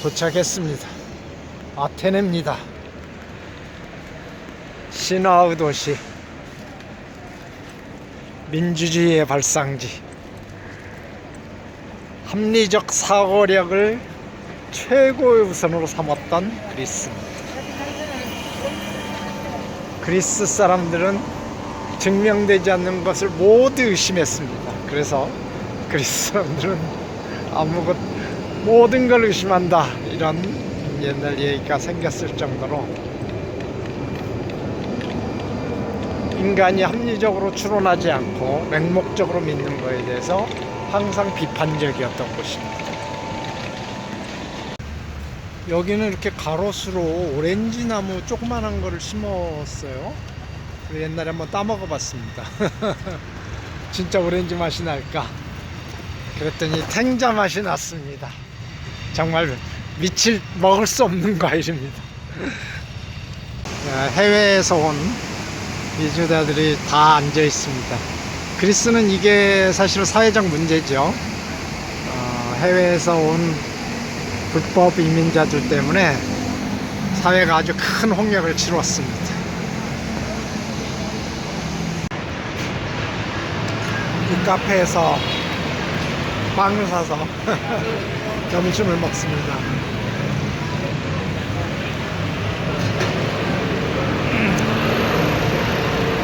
도착했습니다. 아테네입니다. 신화의 도시, 민주주의의 발상지, 합리적 사고력을 최고의 우선으로 삼았던 그리스입니다. 그리스 사람들은 증명되지 않는 것을 모두 의심했습니다. 그래서 그리스 사람들은 모든 걸 의심한다, 이런 옛날 얘기가 생겼을 정도로 인간이 합리적으로 추론하지 않고 맹목적으로 믿는 것에 대해서 항상 비판적이었던 곳입니다. 여기는 이렇게 가로수로 오렌지 나무 조그만한 거를 심었어요. 옛날에 한번 따먹어 봤습니다. 진짜 오렌지 맛이 날까? 그랬더니 탱자 맛이 났습니다. 정말 먹을 수 없는 과일입니다. 해외에서 온 이주자들이 다 앉아 있습니다. 그리스는 이게 사실은 사회적 문제죠. 해외에서 온 불법 이민자들 때문에 사회가 아주 큰 홍역을 치루었습니다. 이 카페에서 빵을 사서 점심을 먹습니다.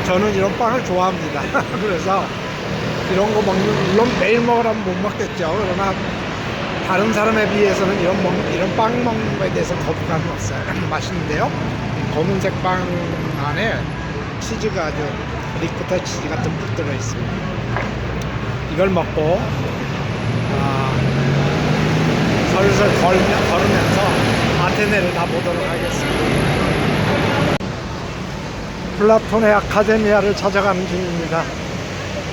저는 이런 빵을 좋아합니다. 그래서 이런 거 물론 매일 먹으라면 못 먹겠죠. 그러나 다른 사람에 비해서는 이런 빵 먹는 거에 대해서 거부감이 없어요. 맛있는데요. 검은색 빵 안에 치즈가 아주 리코타 치즈가 듬뿍 들어 있습니다. 이걸 먹고 슬슬 걸으면서 아테네를 가보도록 하겠습니다. 플라톤의 아카데미아를 찾아가는 중입니다.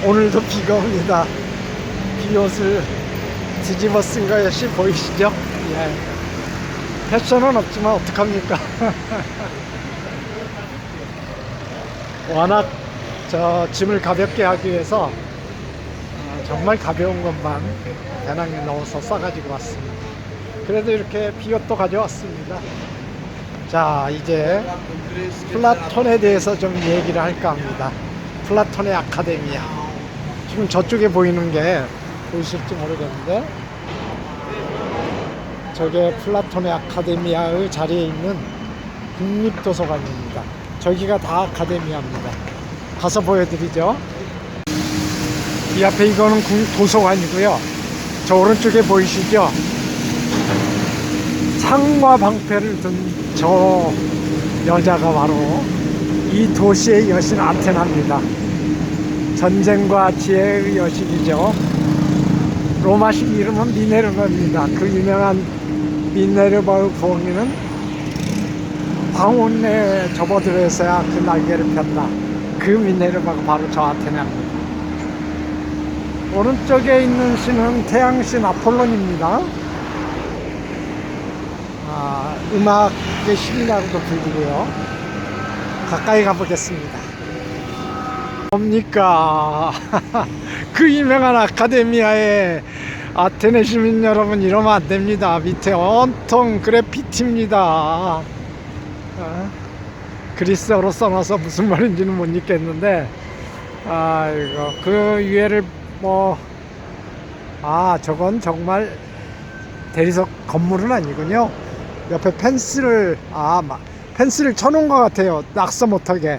오늘도 비가 옵니다. 비옷을 뒤집어 쓴 것이 보이시죠? 예. 패션은 없지만 어떡합니까? 워낙 짐을 가볍게 하기 위해서 정말 가벼운 것만 배낭에 넣어서 싸가지고 왔습니다. 그래도 이렇게 비옷도 가져왔습니다. 자, 이제 플라톤에 대해서 좀 얘기를 할까 합니다. 플라톤의 아카데미아. 지금 저쪽에 보이는 게 보이실지 모르겠는데, 저게 플라톤의 아카데미아의 자리에 있는 국립도서관입니다. 저기가 다 아카데미아입니다. 가서 보여드리죠. 이 앞에 이거는 도서관이고요. 저 오른쪽에 보이시죠? 창과 방패를 든 저 여자가 바로 이 도시의 여신 아테나입니다. 전쟁과 지혜의 여신이죠. 로마식 이름은 미네르바입니다. 그 유명한 미네르바의 부엉이는 황혼에 접어들어서야 그 날개를 폈다. 그 미네르바가 바로 저 아테나입니다. 오른쪽에 있는 신은 태양신 아폴론입니다. 음악의 신이라고도 불리고요. 가까이 가보겠습니다. 뭡니까? 그 유명한 아카데미아에 아테네 시민 여러분, 이러면 안 됩니다. 밑에 온통 그래피티입니다. 그리스어로 써놔서 무슨 말인지는 못 읽겠는데, 이거 그 위에를 저건 정말 대리석 건물은 아니군요. 옆에 펜스를 쳐놓은 것 같아요. 낙서 못하게.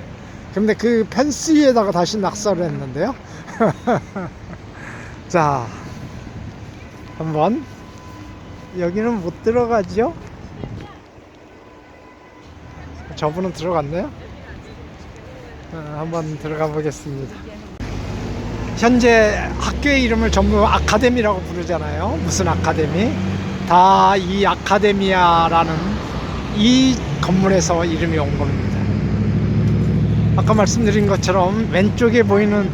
근데 그 펜스 위에다가 다시 낙서를 했는데요. 자, 한번 여기는 못 들어가죠? 저분은 들어갔네요. 한번 들어가 보겠습니다. 현재 학교의 이름을 전부 아카데미라고 부르잖아요. 무슨 아카데미? 다 이 아카데미아라는 이 건물에서 이름이 온 겁니다. 아까 말씀드린 것처럼 왼쪽에 보이는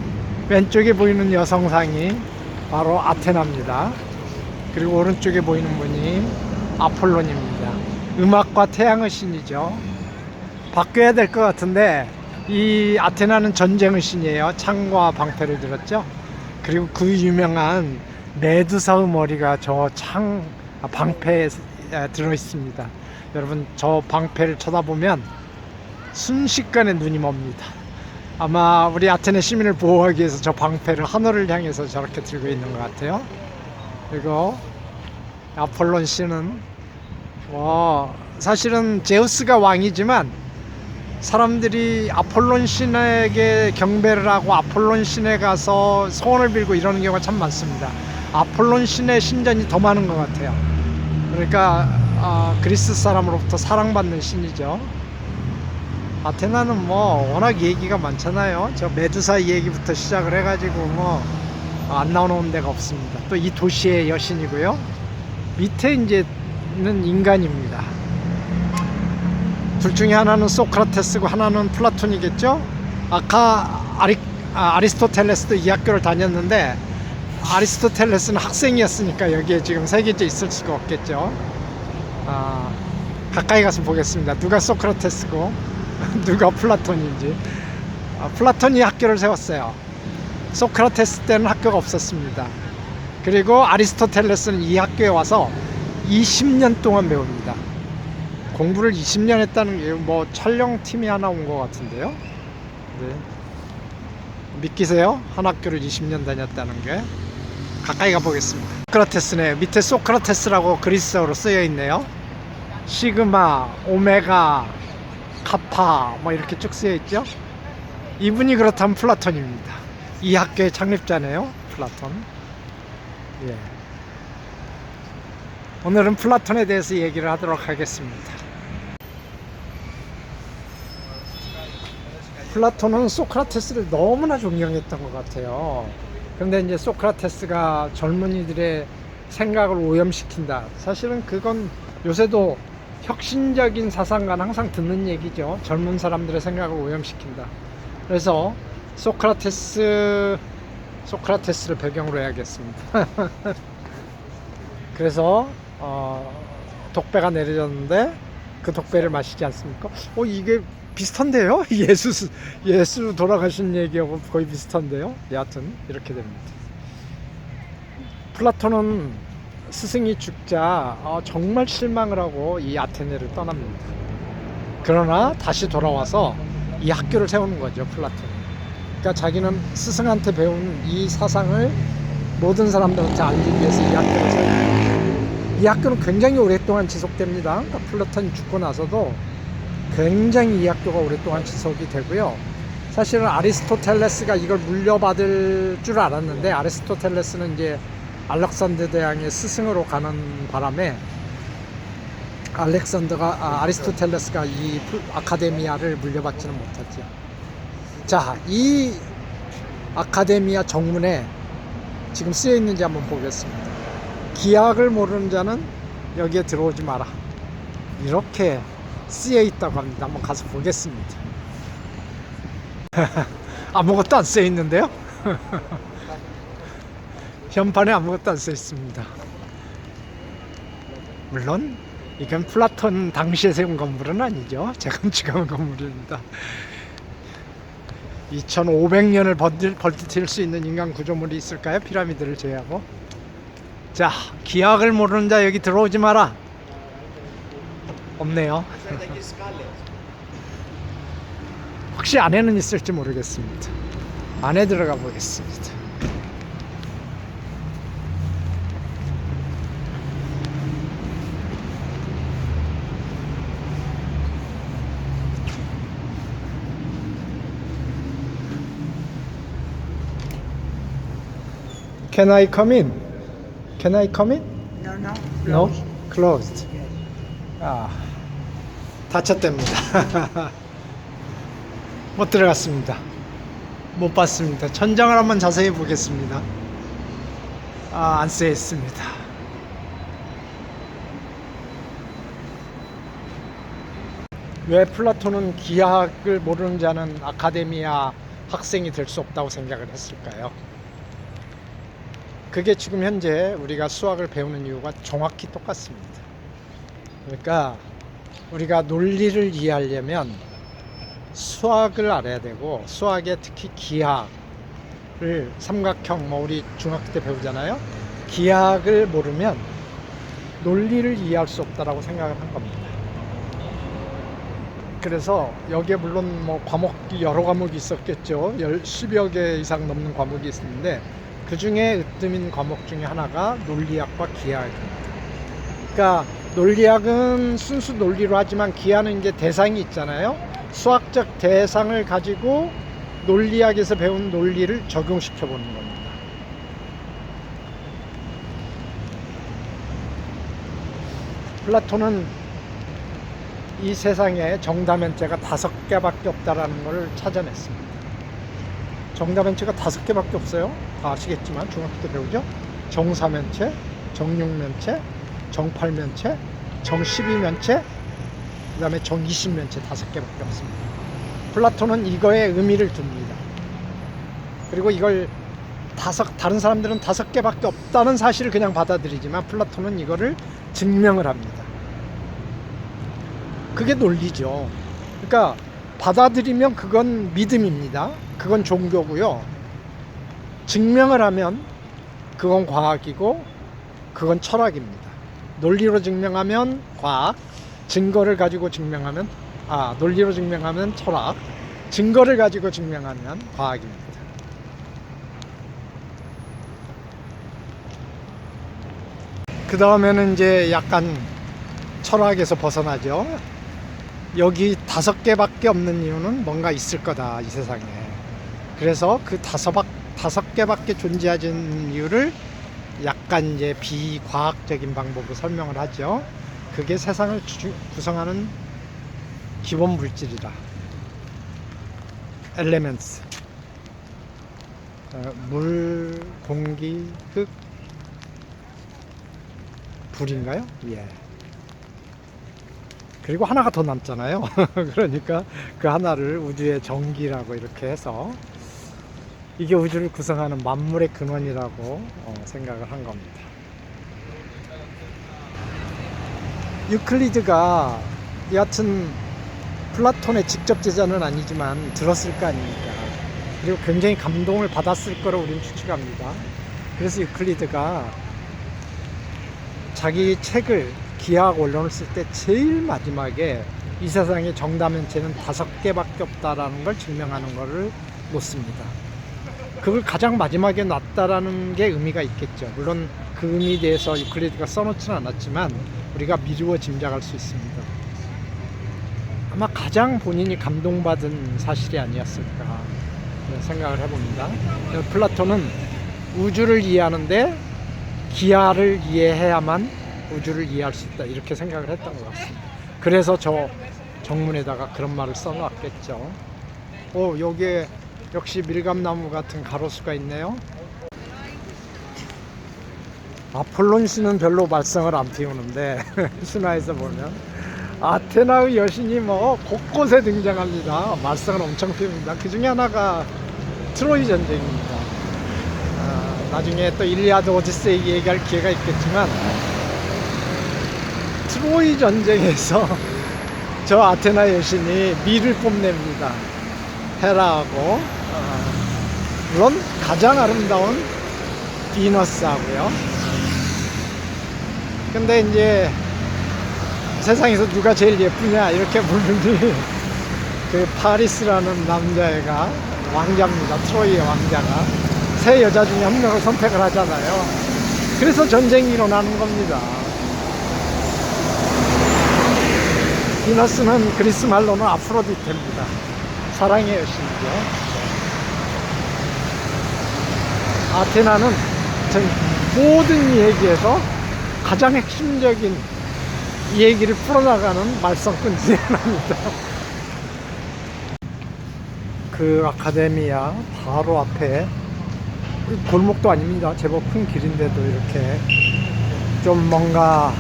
여성상이 바로 아테나입니다. 그리고 오른쪽에 보이는 분이 아폴론입니다. 음악과 태양의 신이죠. 바뀌어야 될 것 같은데, 이 아테나는 전쟁의 신이에요. 창과 방패를 들었죠. 그리고 그 유명한 메두사의 머리가 저 방패에 들어 있습니다. 여러분 저 방패를 쳐다보면 순식간에 눈이 멉니다. 아마 우리 아테네 시민을 보호하기 위해서 저 방패를 하늘을 향해서 저렇게 들고 있는 것 같아요. 그리고 아폴론 신은 사실은 제우스가 왕이지만 사람들이 아폴론 신에게 경배를 하고 아폴론 신에 가서 소원을 빌고 이러는 경우가 참 많습니다. 아폴론 신의 신전이 더 많은 것 같아요. 그러니까 그리스 사람으로부터 사랑받는 신이죠. 아테나는 뭐 워낙 얘기가 많잖아요. 저 메두사 얘기부터 시작을 해가지고 뭐 안 나오는 데가 없습니다. 또 이 도시의 여신이고요. 밑에 이제는 인간입니다. 둘 중에 하나는 소크라테스고 하나는 플라톤이겠죠. 아까 아리스토텔레스도 이 학교를 다녔는데 아리스토텔레스는 학생이었으니까 여기에 지금 새겨져 있을 수가 없겠죠. 가까이 가서 보겠습니다. 누가 소크라테스고 누가 플라톤인지. 플라톤이 학교를 세웠어요. 소크라테스 때는 학교가 없었습니다. 그리고 아리스토텔레스는 이 학교에 와서 20년 동안 배웁니다. 공부를 20년 했다는 게 뭐 촬영팀이 하나 온 것 같은데요. 네. 믿기세요? 한 학교를 20년 다녔다는 게. 가까이 가보겠습니다. 소크라테스네요. 밑에 소크라테스라고 그리스어로 쓰여 있네요. 시그마, 오메가, 카파 뭐 이렇게 쭉 쓰여 있죠. 이분이 그렇다면 플라톤입니다. 이 학교의 창립자네요. 플라톤. 예. 오늘은 플라톤에 대해서 얘기를 하도록 하겠습니다. 플라톤은 소크라테스를 너무나 존경했던 것 같아요. 그런데 이제 소크라테스가 젊은이들의 생각을 오염시킨다. 사실은 그건 요새도 혁신적인 사상가는 항상 듣는 얘기죠. 젊은 사람들의 생각을 오염시킨다. 그래서 소크라테스를 배경으로 해야겠습니다. 그래서 독배가 내려졌는데 그 독배를 마시지 않습니까? 이게 비슷한데요? 예수 돌아가신 얘기하고 거의 비슷한데요? 여하튼 이렇게 됩니다. 플라톤은 스승이 죽자 정말 실망을 하고 이 아테네를 떠납니다. 그러나 다시 돌아와서 이 학교를 세우는 거죠. 플라톤. 그러니까 자기는 스승한테 배운 이 사상을 모든 사람들한테 알리기 위해서 이 학교를 세웁니다. 이 학교는 굉장히 오랫동안 지속됩니다. 그러니까 플라톤이 죽고 나서도 굉장히 이 학교가 오랫동안 지속이 되고요. 사실은 아리스토텔레스가 이걸 물려받을 줄 알았는데 아리스토텔레스는 이제 알렉산더 대왕의 스승으로 가는 바람에 아리스토텔레스가 이 아카데미아를 물려받지는 못했죠. 자, 이 아카데미아 정문에 지금 쓰여 있는지 한번 보겠습니다. 기약을 모르는 자는 여기에 들어오지 마라. 이렇게 쓰여 있다고 합니다. 한번 가서 보겠습니다. 아무것도 안 쓰여 있는데요. 현판에 아무것도 안 쓰여 있습니다. 물론 이건 플라톤 당시에 세운 건물은 아니죠. 제 건축한 건물입니다. 2500년을 버틸 수 있는 인간 구조물이 있을까요? 피라미드를 제외하고. 자, 기약을 모르는 자 여기 들어오지 마라. 없네요. 혹시 안에는 있을지 모르겠습니다. 안에 들어가 보겠습니다. Can I come in? Can I come in? No, no. No? Closed. 닫혔답니다. 못 들어갔습니다. 못 봤습니다. 천장을 한번 자세히 보겠습니다. 안 쓰여 있습니다. 왜 플라톤은 기하학을 모르는 자는 아카데미아 학생이 될 수 없다고 생각을 했을까요? 그게 지금 현재 우리가 수학을 배우는 이유가 정확히 똑같습니다. 그러니까 우리가 논리를 이해하려면 수학을 알아야 되고, 수학에 특히 기하를 삼각형 우리 중학교 때 배우잖아요. 기하학을 모르면 논리를 이해할 수 없다라고 생각을 한 겁니다. 그래서 여기에 물론 뭐 과목이 여러 과목이 있었겠죠. 10여 개 이상 넘는 과목이 있었는데 그 중에 으뜸인 과목 중에 하나가 논리학과 기하학입니다. 그러니까 논리학은 순수 논리로 하지만 기하는 이제 대상이 있잖아요. 수학적 대상을 가지고 논리학에서 배운 논리를 적용시켜 보는 겁니다. 플라톤은 이 세상에 정다면체가 5개밖에 없다라는 것을 찾아냈습니다. 정다면체가 5개밖에 없어요. 다 아시겠지만 중학교 때 배우죠. 정사면체, 정육면체, 정팔면체, 정십이면체, 그 다음에 정이십면체 5개밖에 없습니다. 플라톤은 이거에 의미를 둡니다. 그리고 이걸 다른 사람들은 5개밖에 없다는 사실을 그냥 받아들이지만 플라톤은 이거를 증명을 합니다. 그게 논리죠. 그러니까 받아들이면 그건 믿음입니다. 그건 종교고요. 증명을 하면 그건 과학이고 그건 철학입니다. 논리로 증명하면 과학, 증거를 가지고 증명하면 논리로 증명하면 철학, 증거를 가지고 증명하면 과학입니다. 그 다음에는 이제 약간 철학에서 벗어나죠. 여기 5개밖에 없는 이유는 뭔가 있을 거다, 이 세상에. 그래서 그 5개밖에 존재하지 않는 이유를 약간 이제 비과학적인 방법으로 설명을 하죠. 그게 세상을 구성하는 기본 물질이다. 엘레멘트. 물, 공기, 흙, 불인가요? 예. 그리고 하나가 더 남잖아요. 그러니까 그 하나를 우주의 전기라고 이렇게 해서 이게 우주를 구성하는 만물의 근원이라고 생각을 한 겁니다. 유클리드가 여하튼 플라톤의 직접 제자는 아니지만 들었을 거 아닙니까? 그리고 굉장히 감동을 받았을 거로 우리는 추측합니다. 그래서 유클리드가 자기 책을 기하학 원론을 쓸 때 제일 마지막에 이 세상에 정다면체는 5개밖에 없다라는 걸 증명하는 것을 놓습니다. 그걸 가장 마지막에 놨다라는 게 의미가 있겠죠. 물론 그 의미에 대해서 유클리드가 써놓지는 않았지만 우리가 미루어 짐작할 수 있습니다. 아마 가장 본인이 감동받은 사실이 아니었을까 생각을 해봅니다. 플라톤은 우주를 이해하는데 기하를 이해해야만 우주를 이해할 수 있다, 이렇게 생각을 했던 것 같습니다. 그래서 저 정문에다가 그런 말을 써놨겠죠. 여기에 역시 밀감나무 같은 가로수가 있네요. 아폴론시는 별로 말썽을 안 피우는데 신화에서 보면 아테나의 여신이 뭐 곳곳에 등장합니다. 말썽을 엄청 피웁니다. 그 중에 하나가 트로이 전쟁입니다. 나중에 또 일리아드 오디세이 얘기할 기회가 있겠지만 트로이 전쟁에서 저 아테나 여신이 미를 뽐냅니다. 헤라하고 물론 가장 아름다운 비너스하고요. 근데 이제 세상에서 누가 제일 예쁘냐 이렇게 묻는지 그 파리스라는 남자애가 왕자입니다. 트로이의 왕자가 세 여자 중에 한 명을 선택을 하잖아요. 그래서 전쟁이 일어나는 겁니다. 비너스는 그리스 말로는 아프로디테입니다. 사랑의 여신이죠. 아테나는 모든 이야기에서 가장 핵심적인 이야기를 풀어나가는 말썽꾼 중에 하나입니다. 그 아카데미아 바로 앞에 골목도 아닙니다. 제법 큰 길인데도 이렇게 좀 뭔가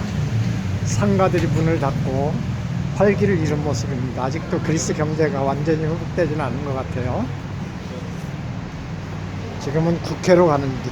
상가들이 문을 닫고 활기를 잃은 모습입니다. 아직도 그리스 경제가 완전히 회복되지는 않은 것 같아요. 지금은 국회로 가는 길.